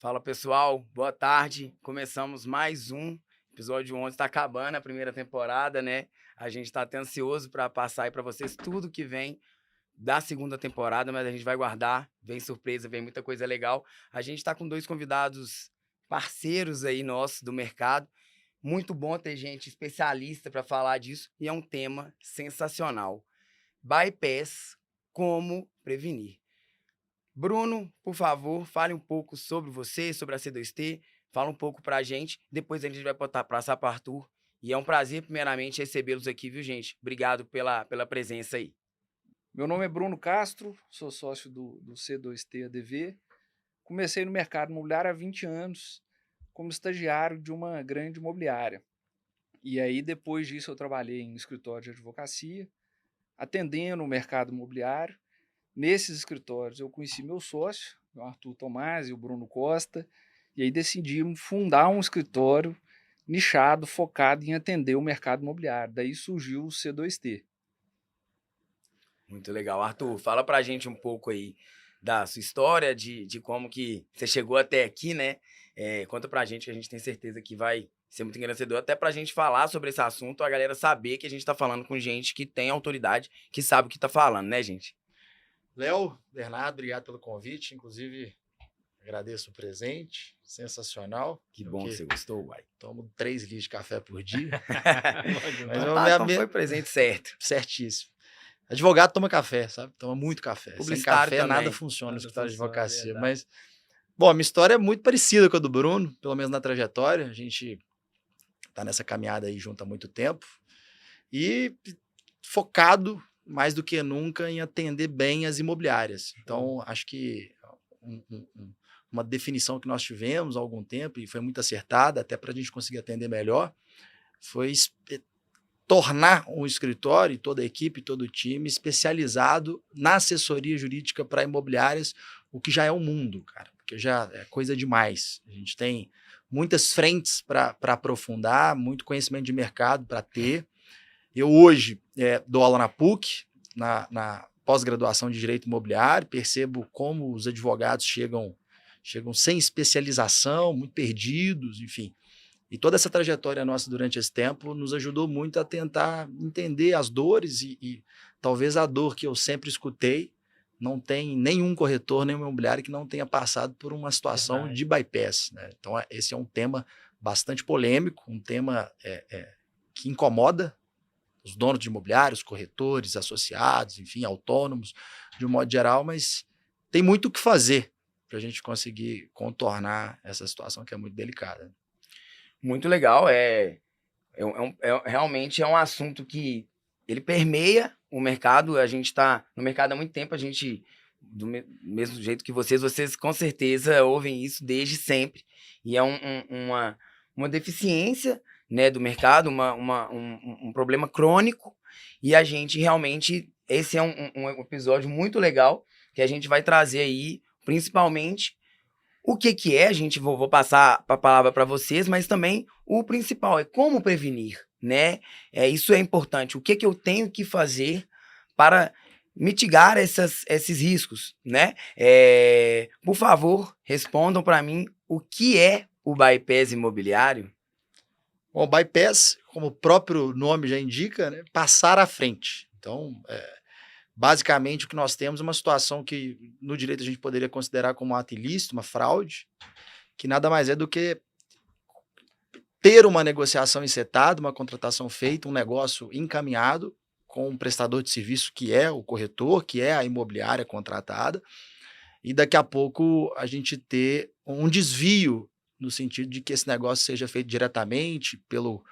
Fala pessoal, boa tarde. Começamos mais um episódio 11, está acabando a primeira temporada, né? A gente está até ansioso para passar aí para vocês tudo que vem da segunda temporada, mas a gente vai guardar, vem surpresa, vem muita coisa legal. A gente está com dois convidados parceiros aí nossos do mercado. Muito bom ter gente especialista para falar disso e é um tema sensacional. Bypass, como prevenir. Bruno, por favor, fale um pouco sobre você, sobre a C2T, fala um pouco pra gente, depois a gente vai passar para o Arthur. E é um prazer, primeiramente, recebê-los aqui, viu, gente? Obrigado pela presença aí. Meu nome é Bruno Castro, sou sócio do C2T ADV. Comecei no mercado imobiliário há 20 anos como estagiário de uma grande imobiliária. E aí, depois disso, eu trabalhei em escritório de advocacia, atendendo o mercado imobiliário. Nesses escritórios, eu conheci meu sócio, o Arthur Tomás e o Bruno Costa, e aí decidimos fundar um escritório nichado, focado em atender o mercado imobiliário. Daí surgiu o C2T. Muito legal. Arthur, fala pra gente um pouco aí da sua história, de como que você chegou até aqui, né? Conta pra gente que a gente tem certeza que vai ser muito engrandecedor, até pra gente falar sobre esse assunto, a galera saber que a gente tá falando com gente que tem autoridade, que sabe o que tá falando, né, gente? Léo, Bernardo, obrigado pelo convite. Inclusive, agradeço o presente. Sensacional. Que bom que você gostou, uai. Tomo 3 litros de café por dia. Mas então foi presente certo. Certíssimo. Advogado toma café, sabe? Toma muito café. Sem Publicitário café, também. nada funciona no escritório de advocacia. É Mas, bom, a minha história é muito parecida com a do Bruno, pelo menos na trajetória. A gente tá nessa caminhada aí junto há muito tempo. E focado mais do que nunca em atender bem as imobiliárias. Então, acho que uma definição que nós tivemos há algum tempo, e foi muito acertada, até para a gente conseguir atender melhor, foi tornar um escritório, toda a equipe, todo o time, especializado na assessoria jurídica para imobiliárias, o que já é um mundo, cara, porque já é coisa demais. A gente tem muitas frentes para aprofundar, muito conhecimento de mercado para ter. Eu hoje dou aula na PUC, na pós-graduação de Direito Imobiliário, percebo como os advogados chegam sem especialização, muito perdidos, enfim. E toda essa trajetória nossa durante esse tempo nos ajudou muito a tentar entender as dores e talvez a dor que eu sempre escutei, não tem nenhum corretor, nenhum imobiliário que não tenha passado por uma situação de bypass, né? Então, esse é um tema bastante polêmico, um tema que incomoda os donos de imobiliários, corretores, associados, enfim, autônomos, de um modo geral, mas tem muito o que fazer para a gente conseguir contornar essa situação que é muito delicada. Muito legal, realmente é um assunto que ele permeia o mercado, a gente está no mercado há muito tempo, a gente, mesmo jeito que vocês com certeza ouvem isso desde sempre, e é uma deficiência, né, do mercado, um problema crônico, e a gente realmente, esse é um episódio muito legal, que a gente vai trazer aí, principalmente, o que é, gente, vou passar a palavra para vocês, mas também o principal é como prevenir, né? Isso é importante. O que eu tenho que fazer para mitigar esses riscos, né? Por favor, respondam para mim o que é o bypass imobiliário. Bom, o bypass, como o próprio nome já indica, né, passar à frente. Então, basicamente, o que nós temos é uma situação que no direito a gente poderia considerar como um ato ilícito, uma fraude, que nada mais é do que ter uma negociação encetada, uma contratação feita, um negócio encaminhado com um prestador de serviço que é o corretor, que é a imobiliária contratada, e daqui a pouco a gente ter um desvio no sentido de que esse negócio seja feito diretamente pelo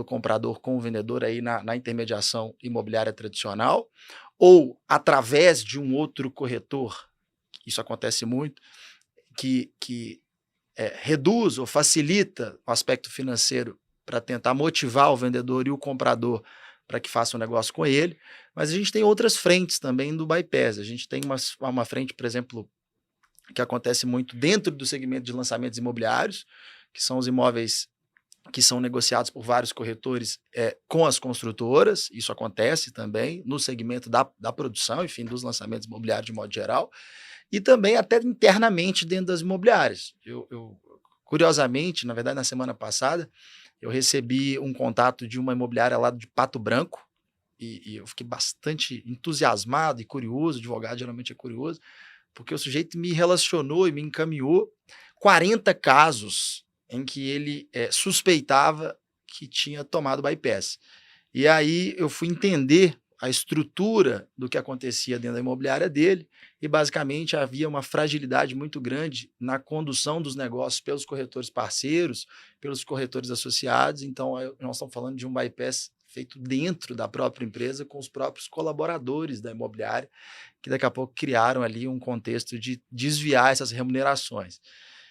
comprador com o vendedor aí na intermediação imobiliária tradicional, ou através de um outro corretor, isso acontece muito, que reduz ou facilita o aspecto financeiro para tentar motivar o vendedor e o comprador para que faça um negócio com ele, mas a gente tem outras frentes também do bypass. A gente tem uma frente, por exemplo, que acontece muito dentro do segmento de lançamentos imobiliários, que são os imóveis que são negociados por vários corretores com as construtoras. Isso acontece também no segmento da produção, enfim, dos lançamentos imobiliários de modo geral. e também até internamente dentro das imobiliárias. Curiosamente, na verdade, na semana passada, eu recebi um contato de uma imobiliária lá de Pato Branco, e eu fiquei bastante entusiasmado e curioso, advogado geralmente é curioso, porque o sujeito me relacionou e me encaminhou 40 casos em que ele suspeitava que tinha tomado bypass. E aí eu fui entender a estrutura do que acontecia dentro da imobiliária dele e basicamente havia uma fragilidade muito grande na condução dos negócios pelos corretores parceiros, pelos corretores associados. Então nós estamos falando de um bypass feito dentro da própria empresa com os próprios colaboradores da imobiliária, que daqui a pouco criaram ali um contexto de desviar essas remunerações.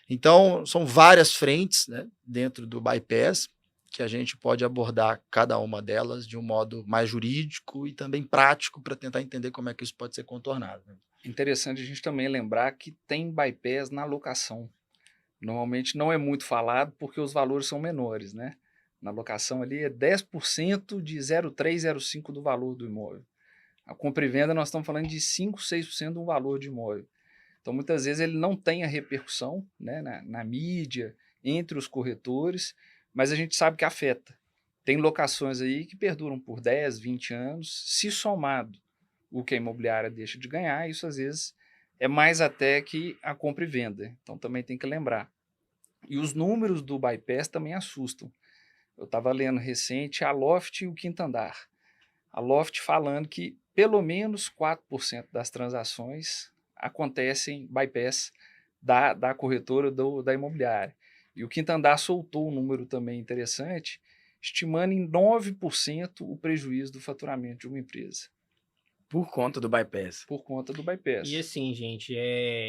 Então são várias frentes, né, dentro do bypass, que a gente pode abordar cada uma delas de um modo mais jurídico e também prático para tentar entender como é que isso pode ser contornado. Interessante a gente também lembrar que tem bypass na locação. Normalmente não é muito falado porque os valores são menores, né? Na locação ali é 10% de 0,3, 0,5 do valor do imóvel. A compra e venda nós estamos falando de 5, 6% do valor de imóvel. Então muitas vezes ele não tem a repercussão, né, na mídia, entre os corretores, mas a gente sabe que afeta. Tem locações aí que perduram por 10, 20 anos, se somado o que a imobiliária deixa de ganhar, isso às vezes é mais até que a compra e venda. Então também tem que lembrar. E os números do bypass também assustam. Eu estava lendo recente a Loft e o Quinto Andar. A Loft falando que pelo menos 4% das transações acontecem bypass da corretora da imobiliária. E o Quinto Andar soltou um número também interessante, estimando em 9% o prejuízo do faturamento de uma empresa. Por conta do bypass. Por conta do bypass. E assim, gente,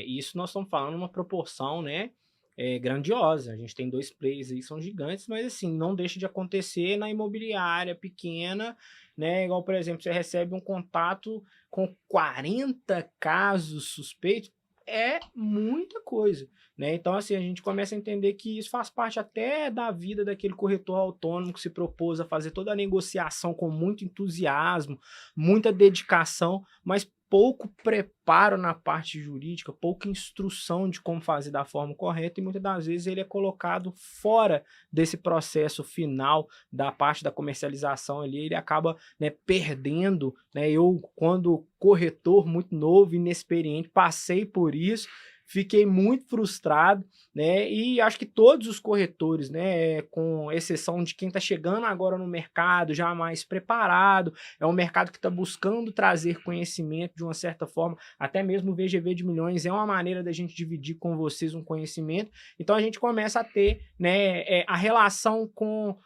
isso nós estamos falando uma proporção, né, grandiosa. A gente tem 2 players aí que são gigantes, mas assim, não deixa de acontecer na imobiliária pequena, né? Igual, por exemplo, você recebe um contato com 40 casos suspeitos, é muita coisa, né? Então, assim, a gente começa a entender que isso faz parte até da vida daquele corretor autônomo que se propôs a fazer toda a negociação com muito entusiasmo, muita dedicação, mas pouco preparo na parte jurídica, pouca instrução de como fazer da forma correta, e muitas das vezes ele é colocado fora desse processo final da parte da comercialização ali, ele acaba, né, perdendo, né? Eu, quando corretor muito novo, inexperiente, passei por isso, fiquei muito frustrado, né? E acho que todos os corretores, né, com exceção de quem está chegando agora no mercado, já mais preparado, é um mercado que está buscando trazer conhecimento de uma certa forma, até mesmo o VGV de milhões é uma maneira da gente dividir com vocês um conhecimento. Então a gente começa a ter, né, a relação com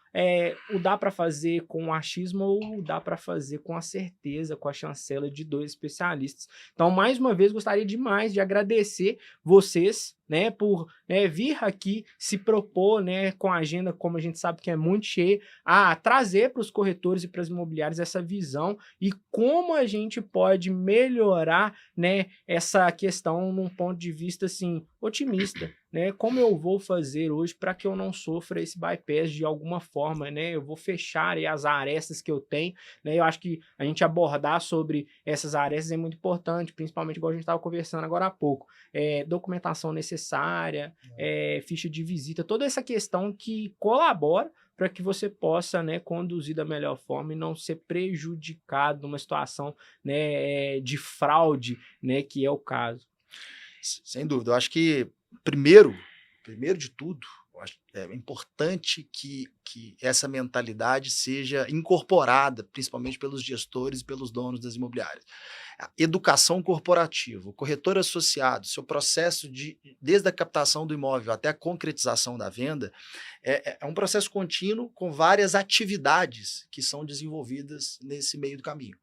o dá para fazer com o achismo ou dá para fazer com a certeza, com a chancela de 2 especialistas. Então, mais uma vez, gostaria demais de agradecer vocês, né, por vir aqui se propor, né, com a agenda, como a gente sabe que é muito cheia, a trazer para os corretores e para as imobiliárias essa visão e como a gente pode melhorar, né, essa questão num ponto de vista assim otimista, né? Como eu vou fazer hoje para que eu não sofra esse bypass de alguma forma, né? Eu vou fechar aí as arestas que eu tenho, né? Eu acho que a gente abordar sobre essas arestas é muito importante, principalmente igual a gente estava conversando agora há pouco. Documentação necessária, ficha de visita, toda essa questão que colabora para que você possa, né, conduzir da melhor forma e não ser prejudicado numa situação, né, de fraude, né, que é o caso. Sem dúvida. Eu acho que, primeiro de tudo, eu acho é importante que essa mentalidade seja incorporada, principalmente pelos gestores e pelos donos das imobiliárias. A educação corporativa, o corretor associado, seu processo desde a captação do imóvel até a concretização da venda, é um processo contínuo com várias atividades que são desenvolvidas nesse meio do caminho.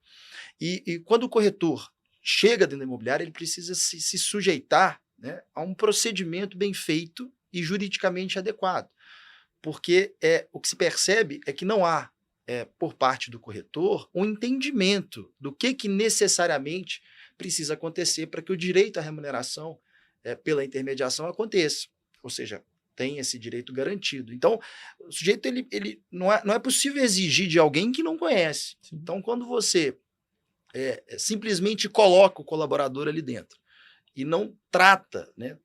E quando o corretor chega dentro da imobiliária, ele precisa se sujeitar, né, a um procedimento bem feito e juridicamente adequado. Porque o que se percebe é que não há, por parte do corretor, um entendimento do que necessariamente precisa acontecer para que o direito à remuneração pela intermediação aconteça. Ou seja, tem esse direito garantido. Então, o sujeito ele não é possível exigir de alguém que não conhece. Então, quando você simplesmente coloca o colaborador ali dentro e não trata, né,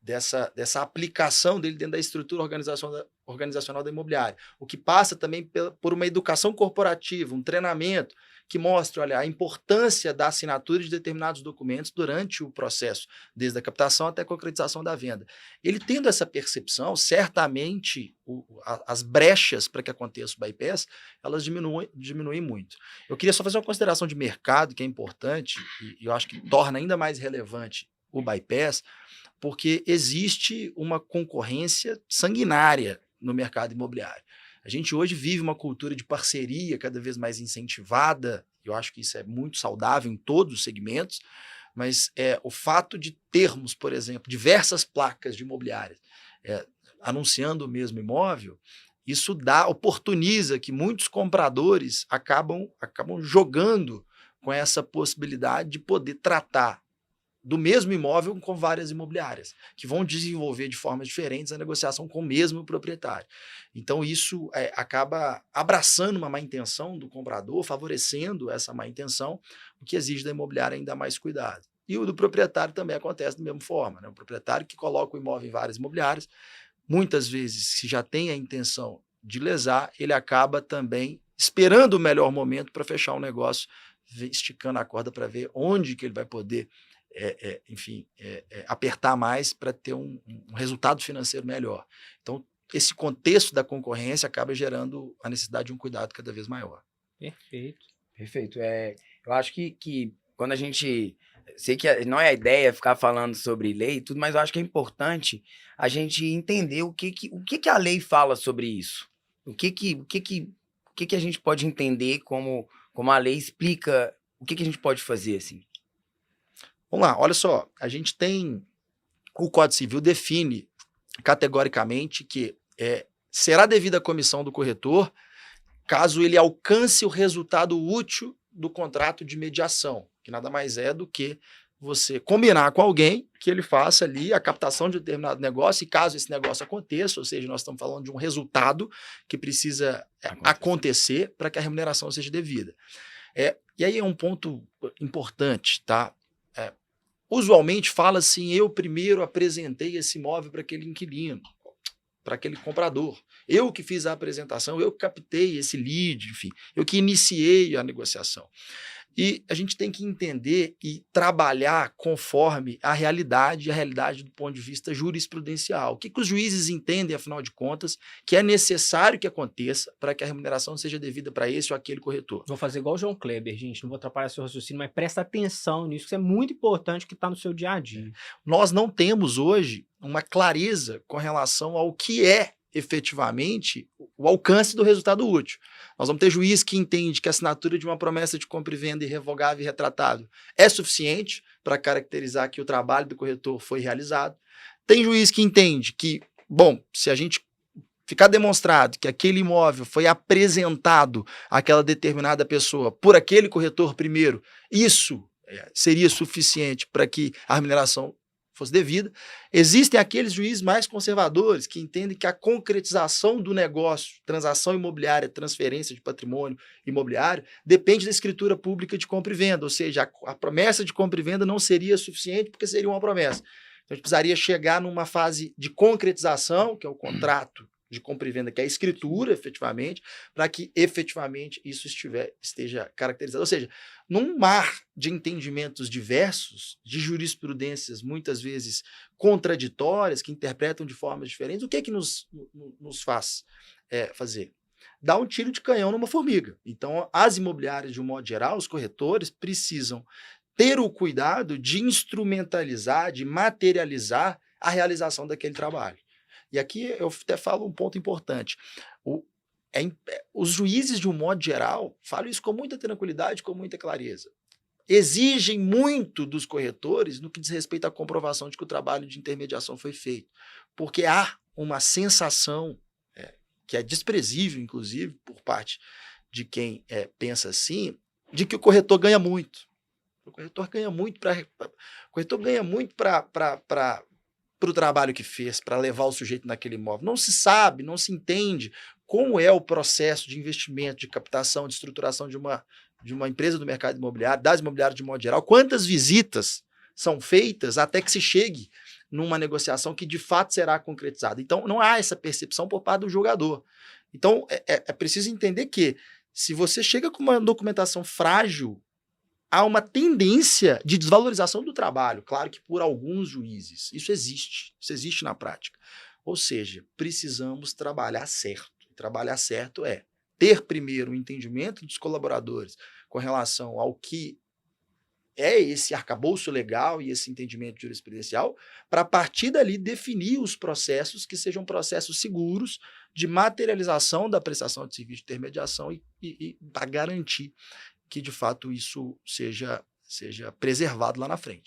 dessa aplicação dele dentro da estrutura organizacional da imobiliária. O que passa também por uma educação corporativa, um treinamento que mostre, olha, a importância da assinatura de determinados documentos durante o processo, desde a captação até a concretização da venda. Ele tendo essa percepção, certamente as brechas para que aconteça o bypass, elas diminuem muito. Eu queria só fazer uma consideração de mercado, que é importante, e eu acho que torna ainda mais relevante o bypass, porque existe uma concorrência sanguinária no mercado imobiliário. A gente hoje vive uma cultura de parceria cada vez mais incentivada, eu acho que isso é muito saudável em todos os segmentos, mas o fato de termos, por exemplo, diversas placas de imobiliárias anunciando o mesmo imóvel, isso oportuniza que muitos compradores acabam jogando com essa possibilidade de poder tratar do mesmo imóvel com várias imobiliárias, que vão desenvolver de formas diferentes a negociação com o mesmo proprietário. Então, isso acaba abraçando uma má intenção do comprador, favorecendo essa má intenção, o que exige da imobiliária ainda mais cuidado. E o do proprietário também acontece da mesma forma, né? O proprietário que coloca o imóvel em várias imobiliárias, muitas vezes, se já tem a intenção de lesar, ele acaba também esperando o melhor momento para fechar um negócio, esticando a corda para ver onde que ele vai poder apertar mais para ter um resultado financeiro melhor. Então, esse contexto da concorrência acaba gerando a necessidade de um cuidado cada vez maior. Perfeito. Perfeito. Eu acho que quando a gente... Sei que não é a ideia ficar falando sobre lei e tudo, mas eu acho que é importante a gente entender o que a lei fala sobre isso. O que a gente pode entender como a lei explica, o que a gente pode fazer, assim. Vamos lá, olha só, a gente tem, o Código Civil define categoricamente que será devida a comissão do corretor caso ele alcance o resultado útil do contrato de mediação, que nada mais é do que você combinar com alguém que ele faça ali a captação de determinado negócio, e caso esse negócio aconteça, ou seja, nós estamos falando de um resultado que precisa acontecer para que a remuneração seja devida. E aí é um ponto importante, tá? Usualmente fala assim, eu primeiro apresentei esse imóvel para aquele inquilino, para aquele comprador. Eu que fiz a apresentação, eu que captei esse lead, enfim, eu que iniciei a negociação. E a gente tem que entender e trabalhar conforme a realidade do ponto de vista jurisprudencial. O que os juízes entendem, afinal de contas, que é necessário que aconteça para que a remuneração seja devida para esse ou aquele corretor. Vou fazer igual o João Kleber, gente, não vou atrapalhar seu raciocínio, mas presta atenção nisso, que isso é muito importante, que está no seu dia a dia. Nós não temos hoje uma clareza com relação ao que é efetivamente o alcance do resultado útil. Nós vamos ter juiz que entende que a assinatura de uma promessa de compra e venda irrevogável e retratável é suficiente para caracterizar que o trabalho do corretor foi realizado. Tem juiz que entende que, bom, se a gente ficar demonstrado que aquele imóvel foi apresentado àquela determinada pessoa por aquele corretor primeiro, isso seria suficiente para que a remuneração fosse devida. Existem aqueles juízes mais conservadores que entendem que a concretização do negócio, transação imobiliária, transferência de patrimônio imobiliário, depende da escritura pública de compra e venda, ou seja, a promessa de compra e venda não seria suficiente porque seria uma promessa. Então, a gente precisaria chegar numa fase de concretização, que é o contrato de compra e venda, que é a escritura, efetivamente, para que efetivamente isso esteja caracterizado. Ou seja, num mar de entendimentos diversos, de jurisprudências muitas vezes contraditórias, que interpretam de formas diferentes, o que é que nos faz fazer? Dar um tiro de canhão numa formiga. Então, as imobiliárias, de um modo geral, os corretores precisam ter o cuidado de instrumentalizar, de materializar a realização daquele trabalho. E aqui eu até falo um ponto importante. Os juízes, de um modo geral, falam isso com muita tranquilidade, com muita clareza. Exigem muito dos corretores no que diz respeito à comprovação de que o trabalho de intermediação foi feito. Porque há uma sensação que é desprezível, inclusive, por parte de quem pensa assim, de que o corretor ganha muito. O corretor ganha muito para o trabalho que fez, para levar o sujeito naquele imóvel. Não se sabe, não se entende como é o processo de investimento, de captação, de estruturação de uma empresa do mercado imobiliário, das imobiliárias de modo geral, quantas visitas são feitas até que se chegue numa negociação que de fato será concretizada. Então, não há essa percepção por parte do jogador. Então, é preciso entender que, se você chega com uma documentação frágil, há uma tendência de desvalorização do trabalho, claro que por alguns juízes. Isso existe na prática. Ou seja, precisamos trabalhar certo. Trabalhar certo é ter primeiro o entendimento dos colaboradores com relação ao que é esse arcabouço legal e esse entendimento jurisprudencial, para a partir dali definir os processos que sejam processos seguros de materialização da prestação de serviço de intermediação e para garantir que, de fato, isso seja preservado lá na frente.